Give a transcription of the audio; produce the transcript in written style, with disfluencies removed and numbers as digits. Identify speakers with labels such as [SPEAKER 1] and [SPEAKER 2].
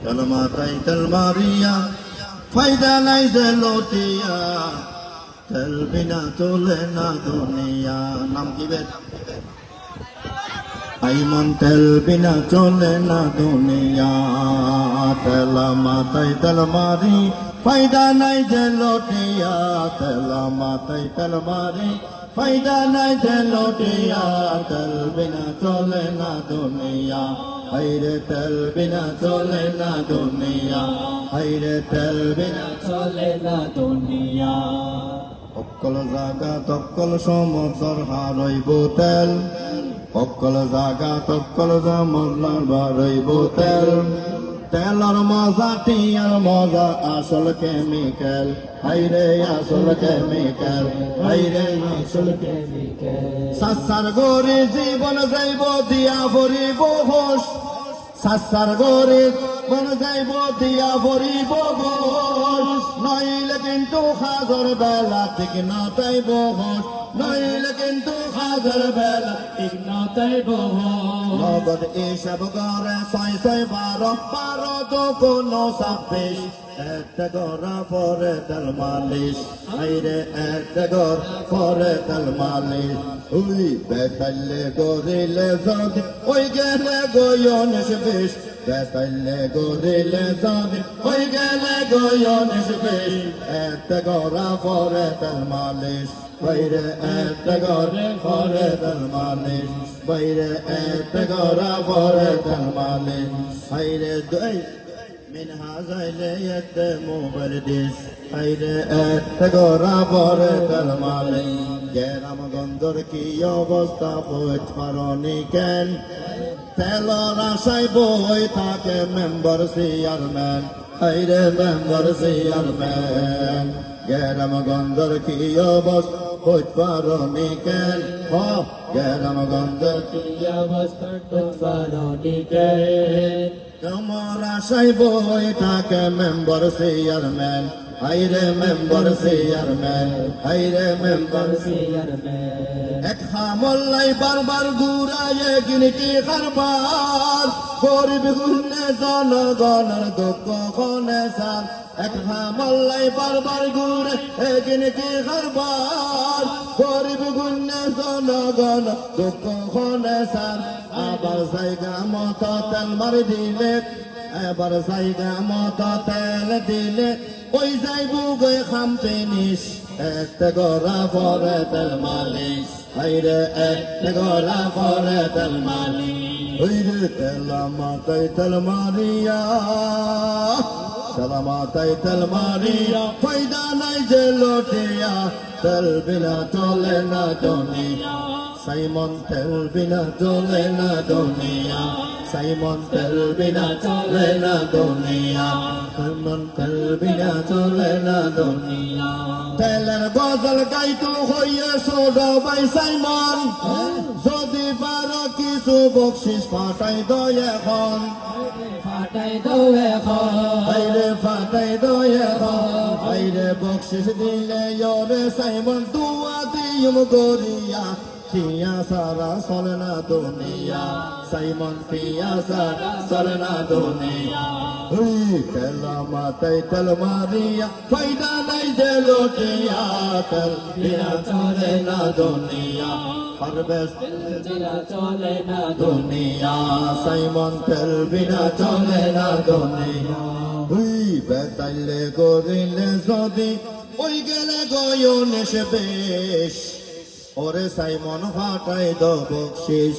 [SPEAKER 1] তেল মাথায় তেল মারিয়া ফায়দা নাই যে লটিয়া তেল বিনা চলে না দুনিয়া নাম কি বেদ আইমন তেল বিনা চলে না দুনিয়া তেল মাথায় তেল মারি ফায়দা নাই যে লটিয়া তেল মাথায় তেল মারি ফায়দা নাই যে লটিয়া তেল বিনা চলে না দুনিয়া হাইরে তেল বিনা চলে না দুনিয়া হাইরে তেল বিনা
[SPEAKER 2] চলে না দুনিয়া
[SPEAKER 1] অক্কল জাগা তক্কল সমতর হারইব তেল অক্কল জাগা তক্কল জামলার বারইব তেল তেলর মজা টিয়ার মজা আসল কেমিক্যাল হাইরে আসল কেমিক্যাল হাইরে আসল
[SPEAKER 2] কেমিক্যাল
[SPEAKER 1] সাসার গরি জীবন যাইব দিয়া ভরিব হোস সাসার গরি জীবন যাইব দিয়া ভরিব হোস নইলে কিন্তু হাজার বেলা ঠিক না তাইব হোস নইলে কিন্তু হাজার বেলা
[SPEAKER 2] ঠিক না তাইব
[SPEAKER 1] নগদ এসব করে ছয় ছয় বারো বারো তো কোনো ছাব্বিশ একটা গড়া পরে তেল মালিশ আইরে একটা গড় পরে তেল মালিশ উই বেতাইলে গরিলে যদি ওই গেলে গয়নিস বিষ বেতাইলে গরিলে যদি ওই গেলে গয়নিস বিষ একটা গড়া পরে তেল মালিশ বাইরে একটা গড়ে পরে তেল মালিশ বাইরে একটা গড়া পরে তেল মালিশ বাইরে দুই মিনহাজাইলে একটা মোবাইল ডিস বাইরে একটা গড়া পরে তেল মালিশ গেরাম গন্ধর কি অবস্থা পৌঁছ পারনি কেন তেলর আশায় বই থাকে মেম্বার চেয়ারম্যান বাইরে মেম্বার চেয়ারম্যান গেরাম গন্ধর কি অবস্থা পৌঁছ পারনি কেন গেরাম গন্ধর
[SPEAKER 2] কি অবস্থা পারনি কেন
[SPEAKER 1] তোমার আশায় বই থাকে মেম্বার চেয়ারম্যান হাইরে মেম্বার চেয়ারম্যান হাইরে মেম্বার
[SPEAKER 2] চেয়ারম্যান
[SPEAKER 1] এক হামল্লাই বারবার ঘুরাইয়ে গিনটি কারবার গরিব গুণে জনগণের দুঃখ খনে সার এক হামল্লাই বারবার ঘুরে গিনটি কারবার গরিব গুণে জনগণ দুঃখ খনে সার আবার জায়গা মতো তেল মারি দিলে এবার জায়গা মতো তেল দিলে ওই যাইব গে খামতে নিস একটা গড়া পরে তেল মালিশ হাইরে একটা গড়া পরে তেল মালিশ হইরে তেল মাথায় তেল মারিয়া মাথায় তেল মারিয়া ফায়দা নাই যে লটিয়া তেল বিনা চলে না দুনিয়া সাইমন তেল বিনা চলে না দুনিয়া সাইমন তেল বিনা চলে না দুনিয়া সাইমন তেল বিনা চলে না দুনিয়া তেলের গজল গাইতো হইয়ে সোডা বাই সাইমন যদি পারো কিছু বকশিস পাঠাই দয় এখন
[SPEAKER 2] ফাটাই দাও এখন
[SPEAKER 1] আইরে ফাটাই দয় এখন আইরে বকশিস দিলে ইয়রে সাইমন দুয়া দিয়ুম গরিয়া পিয়া সারা চলে না দুনিয়া সাইমন পিয়া সারা চলে না দুনিয়া তেলা মাথায় তেল মারিয়া ফায়দা নাই যে লটিয়া তেল বিনা চলে না দুনিয়া হারবেস
[SPEAKER 2] চলে না
[SPEAKER 1] দুনিয়া সাইমন তেল বিনা চলে না দুনিয়া বেতাইলে গরিলে যদি ওই গেলে গয়নিস বেশ ওরে সাইমন ফাটাই দ বকশিস